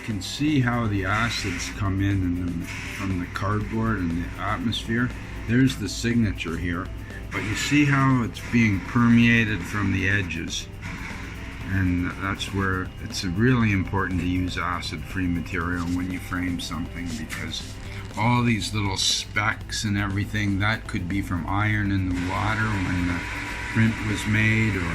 can see how the acids come in from the cardboard and the atmosphere. There's the signature here, but you see how it's being permeated from the edges, and that's where it's really important to use acid-free material when you frame something, because all these little specks and everything, that could be from iron in the water when the print was made, or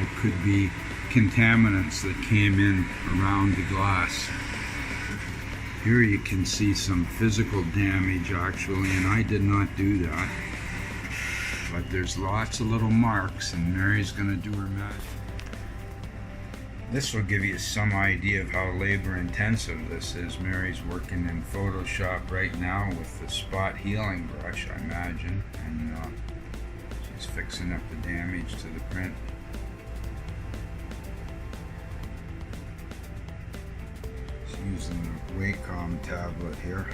it could be contaminants that came in around the glass. Here you can see some physical damage actually, and I did not do that. But there's lots of little marks, and Mary's gonna do her magic. This will give you some idea of how labor intensive this is. Mary's working in Photoshop right now with the spot healing brush, I imagine, and she's fixing up the damage to the print. Using the Wacom tablet here.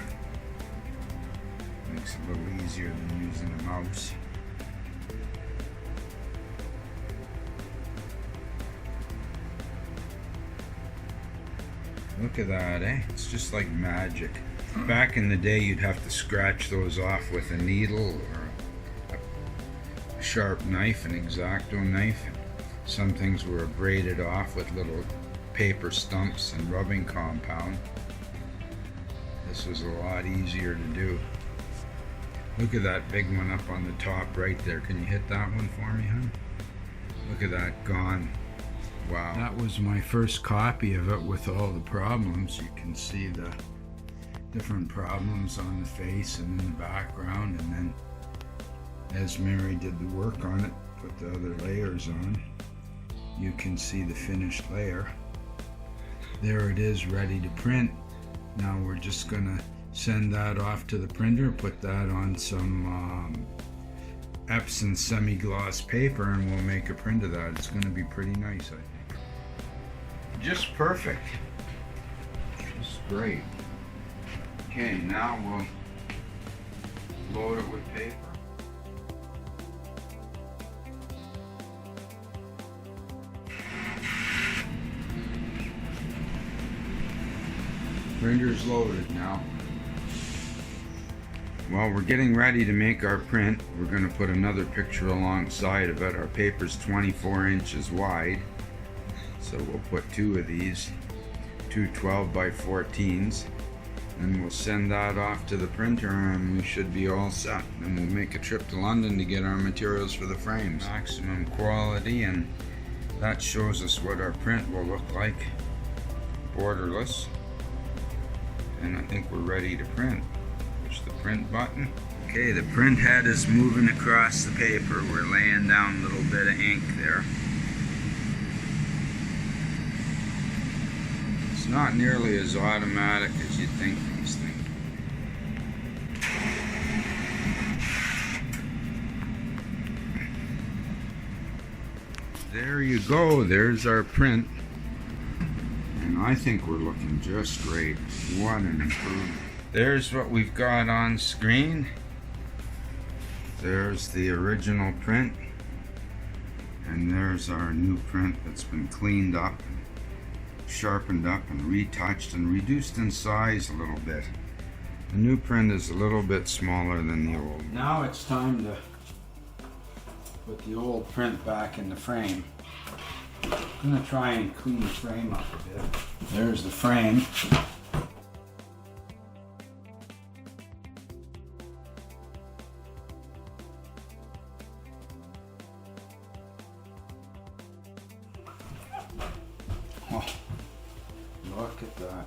Makes it a little easier than using a mouse. Look at that, eh? It's just like magic. Back in the day, you'd have to scratch those off with a needle or a sharp knife, an X-Acto knife. Some things were braided off with little paper stumps and rubbing compound. This was a lot easier to do. Look at that big one up on the top right there. Can you hit that one for me, hon? Look at that, gone. Wow. That was my first copy of it with all the problems. You can see the different problems on the face and in the background, and then as Mary did the work on it, put the other layers on, you can see the finished layer. There it is, ready to print. Now we're just gonna send that off to the printer, put that on some Epson Semigloss paper, and we'll make a print of that. It's gonna be pretty nice, I think. Just perfect. Just great. Okay, now we'll load it with paper. Printer's loaded now. While we're getting ready to make our print, we're going to put another picture alongside of it. Our paper's 24 inches wide, so we'll put two of these, two 12 by 14s, and we'll send that off to the printer, and we should be all set. Then we'll make a trip to London to get our materials for the frames. Maximum quality, and that shows us what our print will look like. Borderless. And I think we're ready to print. Push the print button. Okay, the print head is moving across the paper. We're laying down a little bit of ink there. It's not nearly as automatic as you'd think these things. There you go, there's our print. And I think we're looking just great. What an improvement. There's what we've got on screen. There's the original print. And there's our new print that's been cleaned up, and sharpened up, and retouched, and reduced in size a little bit. The new print is a little bit smaller than the old. Now it's time to put the old print back in the frame. I'm going to try and clean the frame up a bit. There's the frame. Oh, look at that.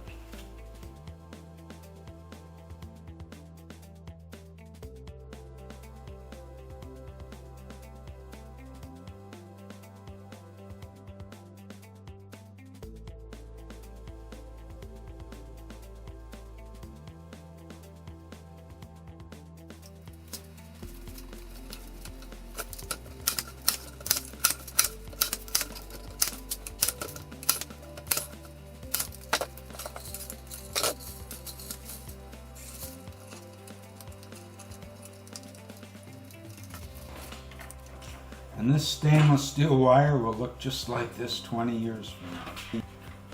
And this stainless steel wire will look just like this 20 years from now.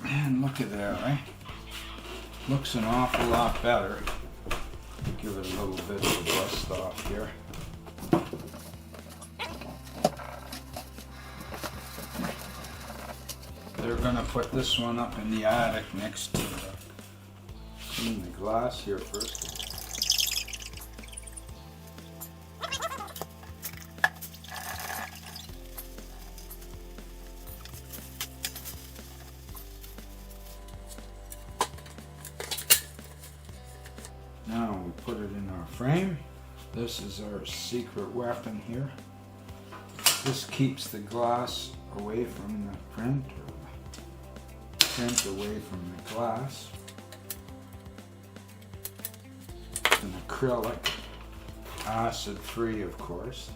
Man, look at that, right? Looks an awful lot better. Give it a little bit of a dust off here. They're going to put this one up in the attic next to clean the glass here first. Now we put it in our frame. This is our secret weapon here. This keeps the glass away from the print, or the print away from the glass. It's an acrylic, acid free of course.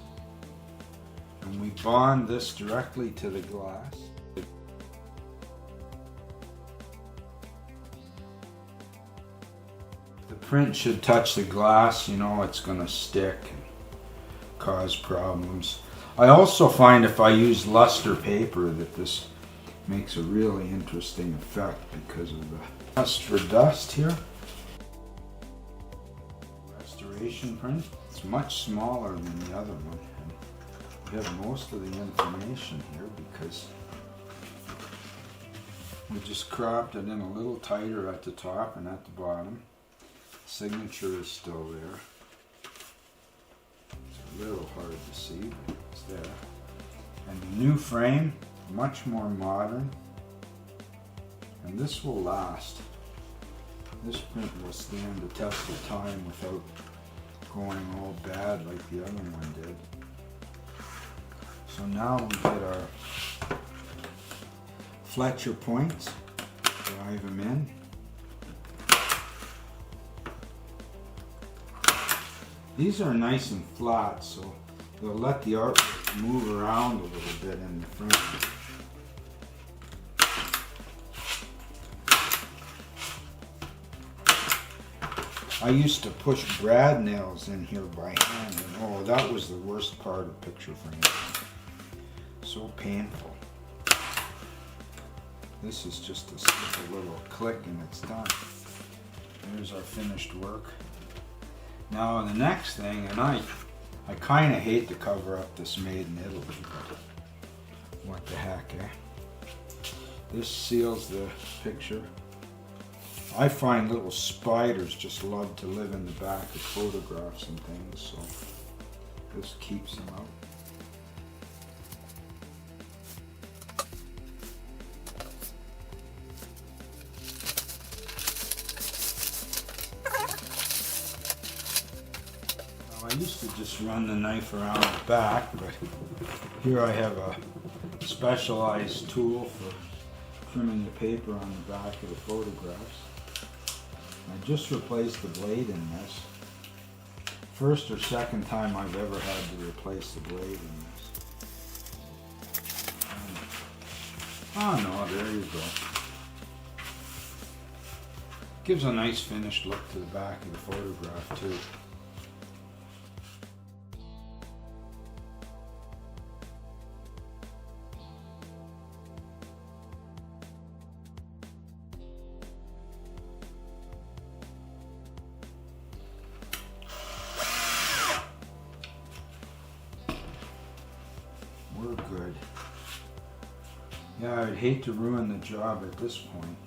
And we bond this directly to the glass. Print should touch the glass, you know, it's going to stick and cause problems. I also find if I use luster paper that this makes a really interesting effect because of the dust for dust here. Restoration print. It's much smaller than the other one. And we have most of the information here because we just cropped it in a little tighter at the top and at the bottom. Signature is still there. It's a little hard to see, but it's there. And the new frame, much more modern. And this will last. This print will stand the test of time without going all bad like the other one did. So now we get our Fletcher points, drive them in. These are nice and flat, so they'll let the artwork move around a little bit in the frame. I used to push brad nails in here by hand, and oh, that was the worst part of picture frame. So painful. This is just a simple little click and it's done. There's our finished work. Now the next thing, and I kind of hate to cover up this made in Italy, but what the heck, eh? This seals the picture. I find little spiders just love to live in the back of photographs and things, so this keeps them out. I used to just run the knife around the back, but here I have a specialized tool for trimming the paper on the back of the photographs. I just replaced the blade in this. First or second time I've ever had to replace the blade in this. Oh no, there you go. Gives a nice finished look to the back of the photograph too. We're good. Yeah, I'd hate to ruin the job at this point.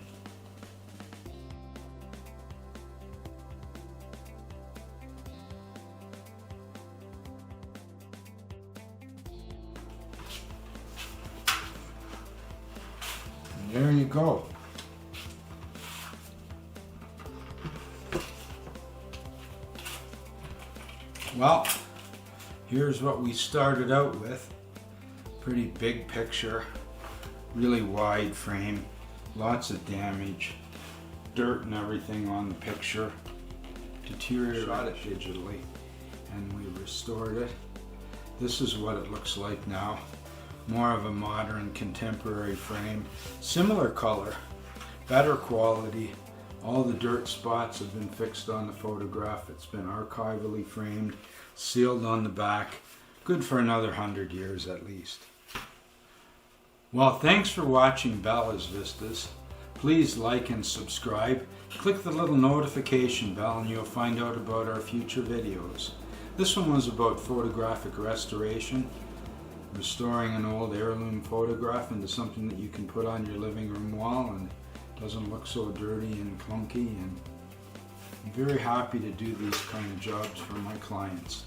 And there you go. Well, here's what we started out with. Pretty big picture, really wide frame, lots of damage, dirt and everything on the picture, deteriorated it digitally, and we restored it. This is what it looks like now. More of a modern contemporary frame, similar color, better quality. All the dirt spots have been fixed on the photograph. It's been archivally framed, sealed on the back, good for another 100 years at least. Well, thanks for watching Bella's Vistas. Please like and subscribe. Click the little notification bell and you'll find out about our future videos. This one was about photographic restoration, restoring an old heirloom photograph into something that you can put on your living room wall and doesn't look so dirty and clunky. And I'm very happy to do these kind of jobs for my clients.